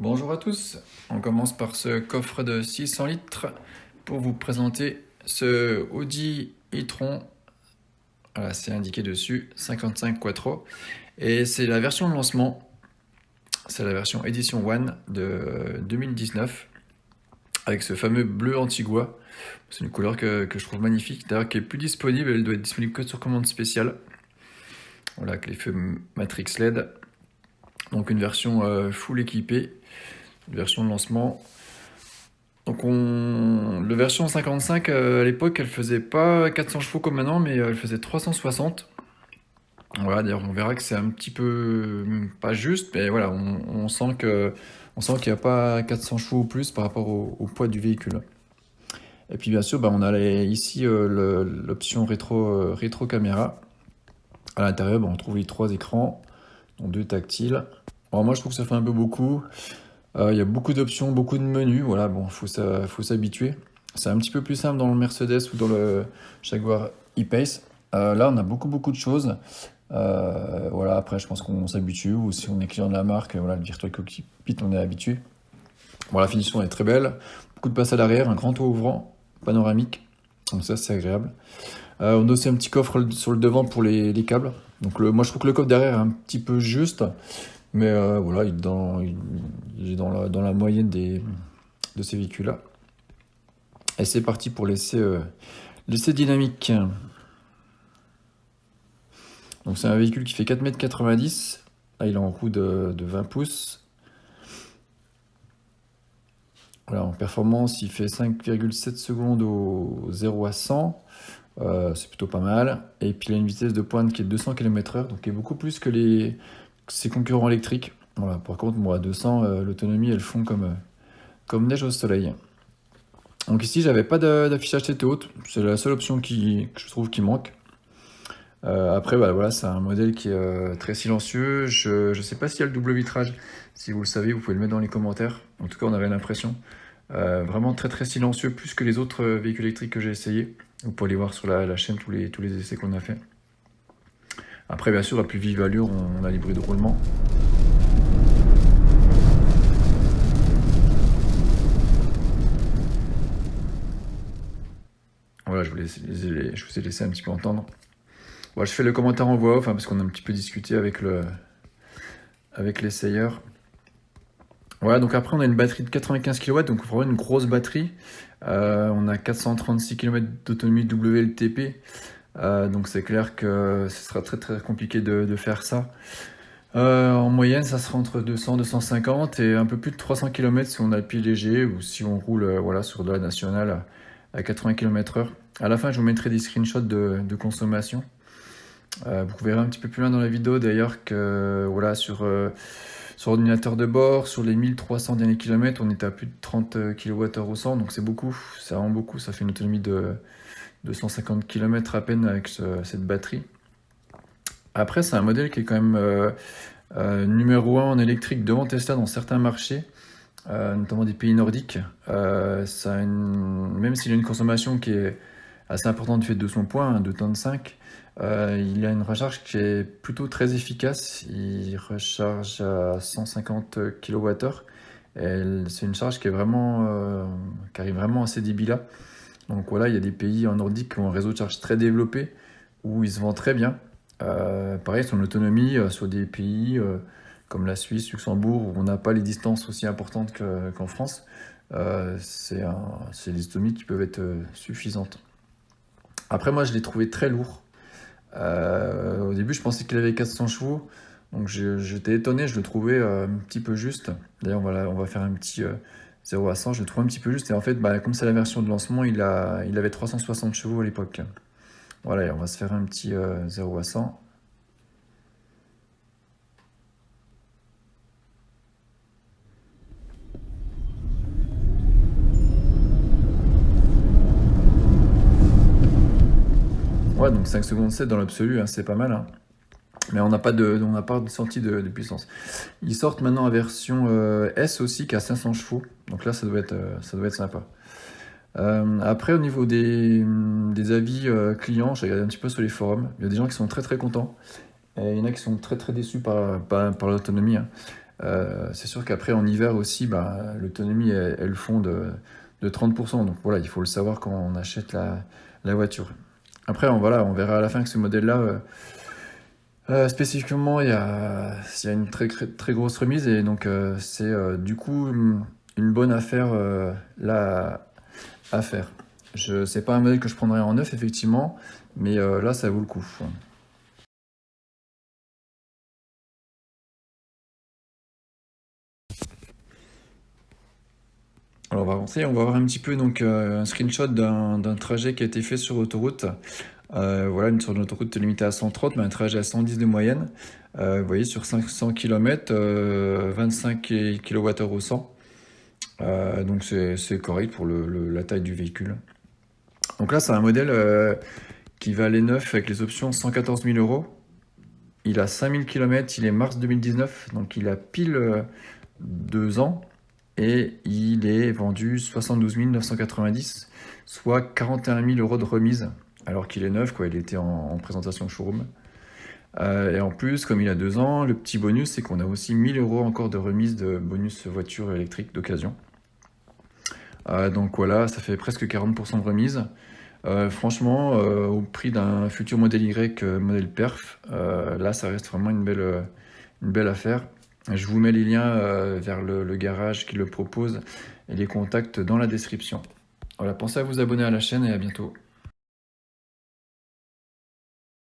Bonjour à tous, on commence par ce coffre de 600 litres pour vous présenter ce Audi e-tron. Voilà, c'est indiqué dessus, 55 Quattro. Et c'est la version de lancement, c'est la version Edition One de 2019 avec ce fameux bleu Antigua. C'est une couleur que je trouve magnifique, d'ailleurs qui est plus disponible, elle doit être disponible que sur commande spéciale. Voilà, avec les feux Matrix LED. Donc une version full équipée, une version de lancement. Donc le version 55 à l'époque elle faisait pas 400 chevaux comme maintenant mais elle faisait 360. Voilà, d'ailleurs on verra que c'est un petit peu pas juste, mais voilà, on sent qu'il n'y a pas 400 chevaux ou plus par rapport au poids du véhicule. Et puis bien sûr on a ici l'option rétro caméra. À l'intérieur on trouve les 3 écrans, dont 2 tactiles. Alors moi je trouve que ça fait un peu beaucoup. Il y a beaucoup d'options, beaucoup de menus, voilà, bon, faut s'habituer. C'est un petit peu plus simple dans le Mercedes ou dans le Jaguar E-Pace. Là, on a beaucoup de choses. Voilà, après, je pense qu'on s'habitue, ou si on est client de la marque, voilà, le Virtual Cockpit, on est habitué. Bon, la finition est très belle, beaucoup de place à l'arrière, un grand toit ouvrant, panoramique, donc ça, c'est agréable. On a aussi un petit coffre sur le devant pour les câbles. Donc moi, je trouve que le coffre derrière est un petit peu juste. Mais voilà, il est dans la moyenne de ces véhicules-là. Et c'est parti pour l'essai dynamique. Donc c'est un véhicule qui fait 4,90 m. Là, il est en roue de 20 pouces. Voilà, en performance, il fait 5,7 secondes au 0 à 100. C'est plutôt pas mal. Et puis il a une vitesse de pointe qui est de 200 km/h, donc qui est beaucoup plus que ses concurrents électriques. Voilà, par contre, moi, à 200, l'autonomie, elle fond comme neige au soleil. Donc ici, j'avais pas d'affichage tête haute. C'est la seule option que je trouve qui manque. Après, bah, voilà, c'est un modèle qui est très silencieux. Je sais pas s'il y a le double vitrage. Si vous le savez, vous pouvez le mettre dans les commentaires. En tout cas, on avait l'impression. Vraiment très silencieux, plus que les autres véhicules électriques que j'ai essayé. Vous pouvez aller voir sur la chaîne tous les essais qu'on a fait. Après, bien sûr, à plus vive allure, on a les bruits de roulement. Voilà, je vous ai laissé un petit peu entendre. Bon, je fais le commentaire en voix off, parce qu'on a un petit peu discuté avec l'essayeur. Voilà, donc après on a une batterie de 95 kW, donc vraiment une grosse batterie. On a 436 km d'autonomie WLTP. Donc c'est clair que ce sera très compliqué de faire ça. En moyenne, ça sera entre 200 250 et un peu plus de 300 km si on a le pied léger ou si on roule voilà, sur de la nationale à 80 km/h. À la fin, je vous mettrai des screenshots de consommation. Vous verrez un petit peu plus loin dans la vidéo d'ailleurs que voilà, sur ordinateur de bord, sur les 1300 derniers kilomètres, on est à plus de 30 kWh au 100, donc c'est beaucoup, c'est vraiment beaucoup, ça fait une autonomie de 250 km à peine avec cette batterie. Après, c'est un modèle qui est quand même numéro 1 en électrique devant Tesla dans certains marchés, notamment des pays nordiques. Même s'il a une consommation qui est assez importante du fait de son poids, 2,5 tonnes, il a une recharge qui est plutôt très efficace. Il recharge à 150 kWh. C'est une charge qui arrive vraiment à ces débits-là. Donc voilà, il y a des pays en nordique qui ont un réseau de charge très développé, où il se vend très bien. Pareil, son autonomie sur des pays comme la Suisse, Luxembourg, où on n'a pas les distances aussi importantes qu'en France, c'est des autonomies qui peuvent être suffisantes. Après, moi, je l'ai trouvé très lourd. Au début, je pensais qu'il avait 400 chevaux, donc j'étais étonné, je le trouvais un petit peu juste. D'ailleurs, on va faire un petit 0 à 100, je le trouve un petit peu juste. Et en fait, comme c'est la version de lancement, il avait 360 chevaux à l'époque. Voilà, et on va se faire un petit 0 à 100. Ouais, donc 5 secondes 7 dans l'absolu, c'est pas mal. Mais on n'a pas de sortie de puissance. Ils sortent maintenant en version S aussi, qui a 500 chevaux. Donc là, ça doit être sympa. Après, au niveau des avis clients, j'ai regardé un petit peu sur les forums. Il y a des gens qui sont très contents. Et il y en a qui sont très déçus par l'autonomie. C'est sûr qu'après en hiver aussi, bah, l'autonomie elle fond de 30%. Donc voilà, il faut le savoir quand on achète la voiture. Après, voilà, on verra à la fin que ce modèle-là, spécifiquement, il y a une très grosse remise et donc c'est du coup une bonne affaire là à faire. C'est pas un modèle que je prendrais en neuf effectivement, mais là ça vaut le coup. Alors on va avancer, on va voir un petit peu donc un screenshot d'un trajet qui a été fait sur autoroute. Voilà, sur une autoroute limitée à 130, mais un trajet à 110 de moyenne. Vous voyez, sur 500 km, 25 kWh au 100. Donc c'est correct pour la taille du véhicule. Donc là, c'est un modèle qui valait neuf avec les options 114 000 euros. Il a 5000 km, il est mars 2019, donc il a pile 2 ans. Et il est vendu 72 990, soit 41 000 euros de remise, alors qu'il est neuf, quoi, il était en présentation showroom. Et en plus, comme il a 2 ans, le petit bonus, c'est qu'on a aussi 1000 euros encore de remise de bonus voiture électrique d'occasion. Donc voilà, ça fait presque 40% de remise. Franchement, au prix d'un futur modèle Y, modèle Perf, là ça reste vraiment une belle affaire. Je vous mets les liens vers le garage qui le propose et les contacts dans la description. Voilà, pensez à vous abonner à la chaîne et à bientôt.